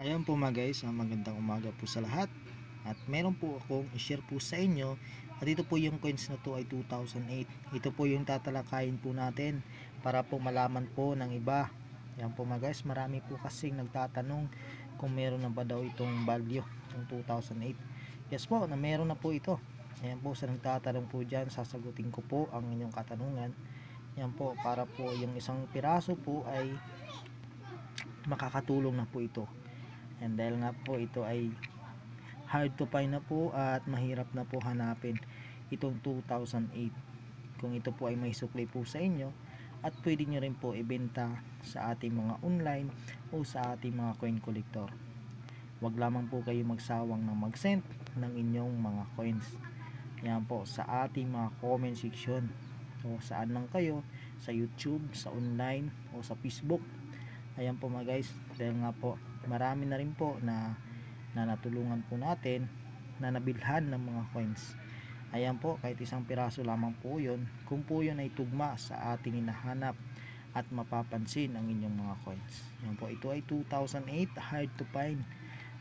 Ayan po mga guys, magandang umaga po sa lahat. At meron po akong i-share po sa inyo. At ito po yung coins na to ay 2008. Ito po yung tatalakayin po natin para po malaman po ng iba. Ayan po mga guys, marami po kasing nagtatanong kung meron na ba daw itong value, itong 2008. Yes po, na meron na po ito. Ayan po, sa nagtatanong po dyan, sasagutin ko po ang inyong katanungan. Ayan po, para po yung isang piraso po ay makakatulong na po ito. And dahil nga po ito ay hard to find na po at mahirap na po hanapin itong 2008. Kung ito po ay may sukli po sa inyo at pwede nyo rin po ibenta sa ating mga online o sa ating mga coin collector. Huwag lamang po kayo magsawang na mag-send ng inyong mga coins. Yan po sa ating mga comment section o saan lang kayo, sa YouTube, sa online o sa Facebook. Ayan po mga guys, dahil nga po marami na rin po na natulungan po natin na nabilhan ng mga coins. Ayan po, kahit isang piraso lamang po yun, kung po yun ay tugma sa ating hinahanap at mapapansin ang inyong mga coins. Ayan po, ito ay 2008, hard to find.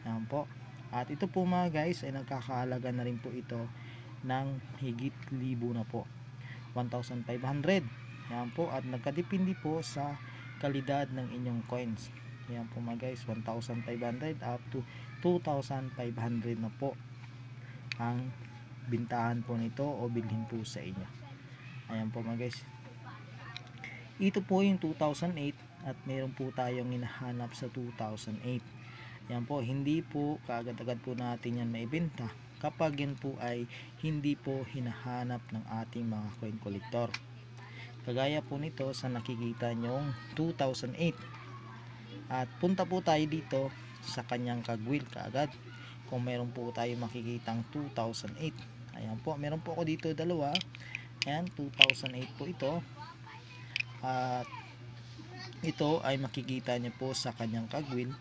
Ayan po, at ito po mga guys ay nagkakaalaga na rin po ito ng higit libo na po, 1,500. Ayan po, at nagkadepende po sa kalidad ng inyong coins. Ayan po mga guys, 1,500 up to 2,500 na po ang bintahan po nito o bilhin po sa inyo. Ayan po mga guys, ito po yung 2008 at meron po tayong hinahanap sa 2008. Ayan po, hindi po kaagad-agad po natin yan maibenta kapag yan po ay hindi po hinahanap ng ating mga coin collector. Kagaya po nito sa nakikita nyong 2008. At punta po tayo dito sa kanyang kagwil kaagad. Kung meron po tayo makikitang 2008. Ayan po, meron po ako dito dalawa. Ayan, 2008 po ito. At ito ay makikita nyo po sa kanyang kagwil.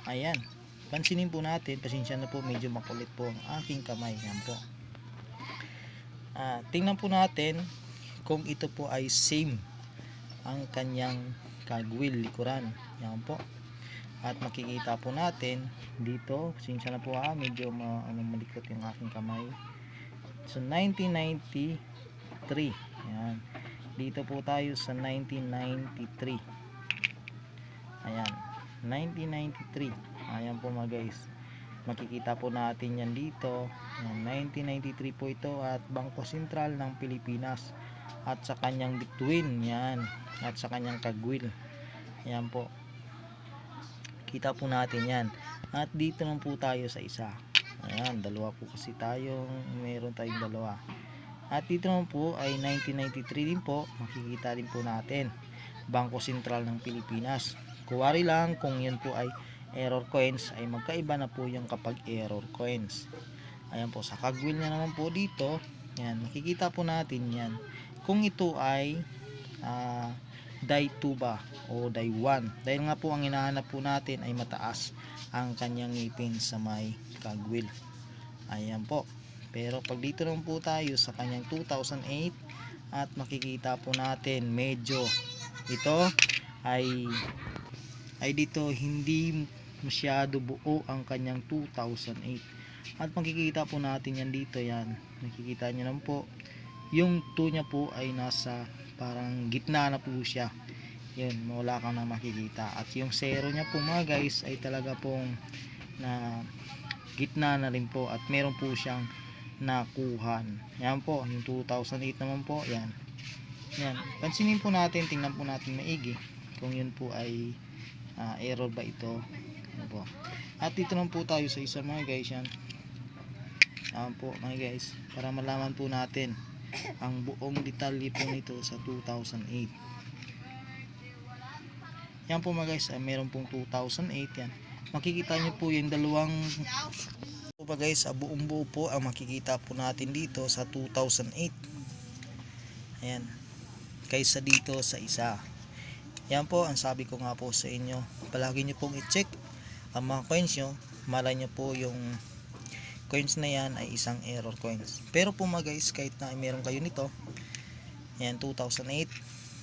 Ayan, pansinin po natin, pasensya na po, medyo makulit po ang aking kamay. Ayan po. Tingnan po natin kung ito po ay same ang kanyang kagwil likuran. Yan po. At makikita po natin dito, pasensya na po medyo malikot yung aking kamay. So 1993. Yan. Dito po tayo sa 1993. Ayan, 1993. Ayan po mga guys, makikita po natin yan dito. Ayan, 1993 po ito at Bangko Sentral ng Pilipinas at sa kanyang bituin, yan, at sa kanyang kagwil. Ayan po, kita po natin yan. At dito lang po tayo sa isa. Ayan, dalawa po kasi tayong, meron tayong dalawa. At dito naman po ay 1993 din po, makikita din po natin Bangko Sentral ng Pilipinas. Kuwari lang kung yun po ay error coins, ay magkaiba na po yung kapag error coins. Ayan po, sa kagwil niya naman po dito, yan, makikita po natin yan kung ito ay die 2 ba o die 1, dahil nga po ang hinahanap po natin ay mataas ang kanyang ngipin sa may kagwil. Ayan po, pero pag dito naman po tayo sa kanyang 2008 at makikita po natin medyo ito ay dito hindi masyado buo ang kanyang 2008. At makikita po natin yan dito, yan, nakikita nyo naman po yung 2 niya po ay nasa parang gitna na po siya. Yun, wala kang na makikita. At yung 0 niya po mga guys ay talaga pong na gitna na rin po at meron po siyang nakuhan. Yan po, yung 2008 naman po, yan. Yan, pansinin po natin, tingnan po natin maigi kung yun po ay error ba ito. Yan po. At dito naman po tayo sa isa mga guys, yan. Yan po mga guys, para malaman po natin ang buong detalye po nito sa 2008. Yan po mga guys, meron pong 2008 yan. Makikita nyo po yung dalawang po ba guys, buong buo po ang makikita po natin dito sa 2008. Ayan, kaysa dito sa isa. Yan po ang sabi ko nga po sa inyo, palagi nyo pong i-check ang mga coins nyo. Malay nyo po yung coins na yan ay isang error coins. Pero po mga guys, kahit na meron kayo nito, yan 2008,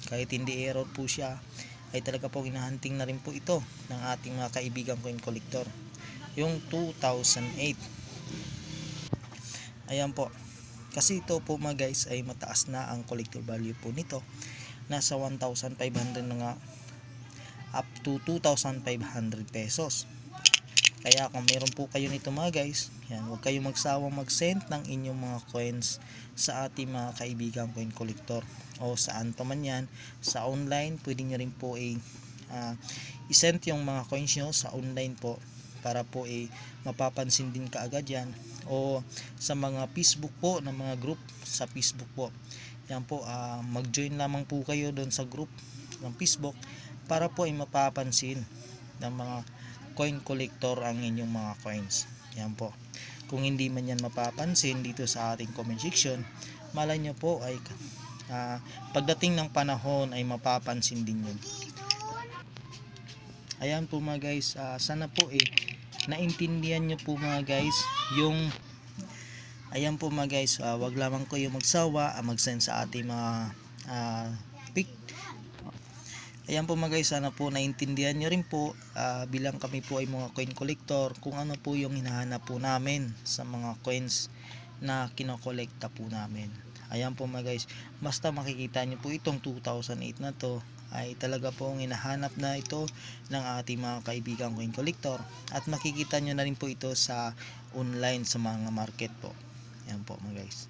kahit hindi error po siya, ay talaga po hinahunting na rin po ito ng ating mga kaibigang coin collector. yung 2008. Ayan po. Kasi ito po mga guys ay mataas na ang collector value po nito. Nasa 1,500 na nga, up to 2,500 pesos. Kaya kung meron po kayo nito mga guys, yan, huwag kayong magsawang mag-send ng inyong mga coins sa ating mga kaibigang coin collector o saan pa man yan. Sa online, pwede nyo rin po i-send yung mga coins nyo sa online po para po mapapansin din kaagad yan, o sa mga Facebook po, ng mga group sa Facebook po. Yan po, mag-join lamang po kayo doon sa group ng Facebook para po mapapansin ng mga coin collector ang inyong mga coins. Yan po. Kung hindi man yan mapapansin dito sa ating comment section, malay nyo po ay pagdating ng panahon ay mapapansin din yun. Ayan po mga guys, sana po naintindihan nyo po mga guys yung ayan po mga guys, wag lamang kayo magsawa mag-send sa ating mga pic. Ayan po mga guys, sana po naintindihan nyo rin po, bilang kami po ay mga coin collector, kung ano po yung hinahanap po namin sa mga coins na kinokolekta po namin. Ayan po mga guys, basta makikita nyo po itong 2008 na to ay talaga pong hinahanap na ito ng ating mga kaibigang coin collector, at makikita nyo na rin po ito sa online sa mga market po. Ayan po mga guys.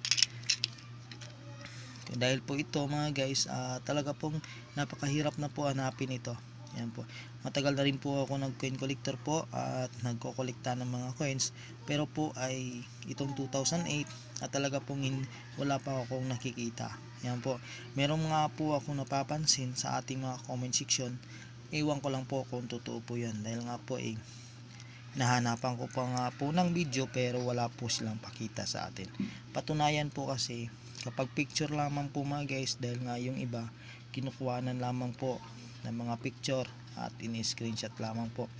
Dahil po ito mga guys, talaga pong napakahirap na po hanapin ito. Yan po. Matagal na rin po ako nag coin collector po at nagko-kolekta ng mga coins, pero po ay itong 2008 at talaga pong wala pa akong nakikita. Yan po. Meron nga po ako napapansin sa ating mga comment section. Iwan ko lang po kung totoo po yan, dahil nga po nahanapan ko pa nga po ng video pero wala po silang pakita sa atin. Patunayan po kasi kapag picture lamang po mga guys, dahil nga yung iba kinukuhanan lamang po ng mga picture at ini-screenshot lamang po.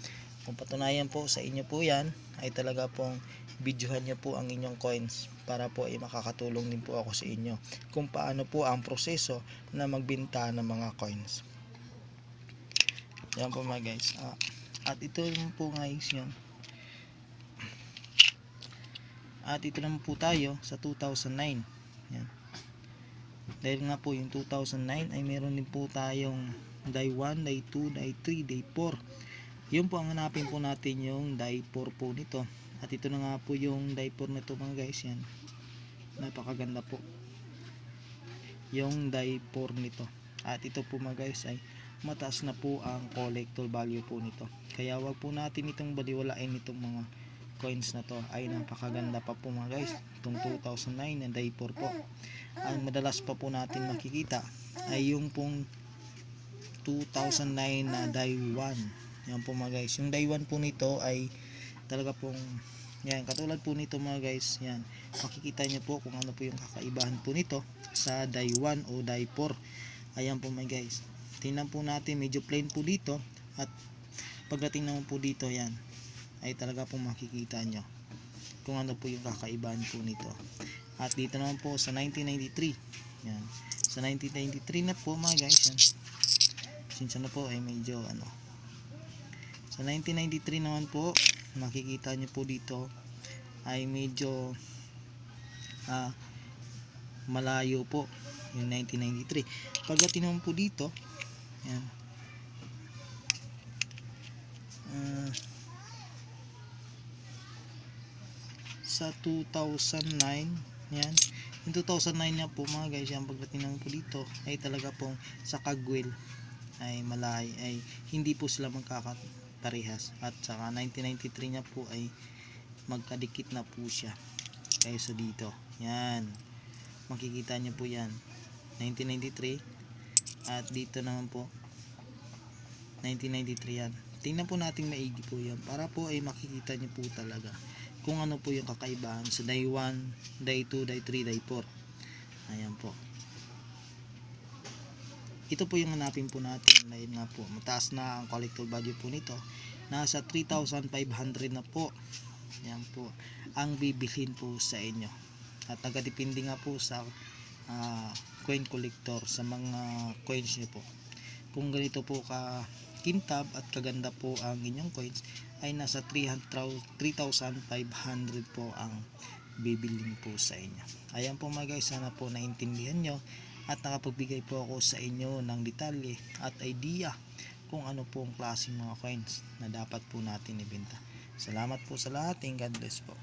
Kung patunayan po sa inyo po yan, ay talaga pong videohan nyo po ang inyong coins para po makakatulong din po ako sa inyo kung paano po ang proseso na magbenta ng mga coins. Yan po mga guys, at ito po guys yun. At ito naman po tayo sa 2009. Yan. Dahil nga po yung 2009 ay meron din po tayong die 1, die 2, die 3, die 4. Yun po ang hanapin po natin, yung die 4 po nito. At ito na nga po yung die 4 nito mga guys. Yan. Napakaganda po yung die 4 nito. At ito po mga guys ay mataas na po ang collector value po nito. Kaya wag po natin itong baliwalain itong mga coins na to. Ay napakaganda pa po mga guys. Itong 2009 na die 4 po. Ang madalas pa po natin makikita ay yung pong 2009 na die 1. Yan po mga guys. Yung die 1 po nito ay talaga pong yan, katulad po nito mga guys. Yan. Makikita nyo po kung ano po yung kakaibahan po nito sa die 1 o die 4. Ayan po mga guys. Tingnan po natin, medyo plain po dito, at pagdating naman po dito, yan ay talaga pong makikita nyo kung ano po yung kakaibahan po nito. At dito naman po sa 1993, yan, sa 1993 na po mga guys, yan, since na po ay medyo sa 1993 naman po, makikita nyo po dito ay medyo malayo po yung 1993. Pagdating naman po dito, yan, sa 2009, yan, yung 2009 na po mga guys, yan, pagdating naman po dito ay talaga pong sa kagwil ay malay, ay hindi po sila magkakaparehas, at saka 1993 niya po ay magkadikit na po siya kaysa dito. Yan, makikita niyo po yan, 1993, at dito naman po 1993. Yan, tingnan po natin maigi po yan para po ay makikita niyo po talaga kung ano po yung kakaibahan sa die 1, die 2, die 3, die 4. Ayan po. Ito po yung hanapin po natin. Ayun nga po, mataas na ang collector value po nito. Nasa 3,500 na po. Ayan po ang bibilhin po sa inyo. At taga-depende nga po sa coin collector, sa mga coins nyo po. Kung ganito po kintab at kaganda po ang inyong coins, ay nasa 3,500 po ang bibilin po sa inyo. Ayan po mga guys, sana po naintindihan nyo at nakapagbigay po ako sa inyo ng detalye at idea kung ano po ang klaseng mga coins na dapat po natin ibenta. Salamat po sa lahat and God bless po.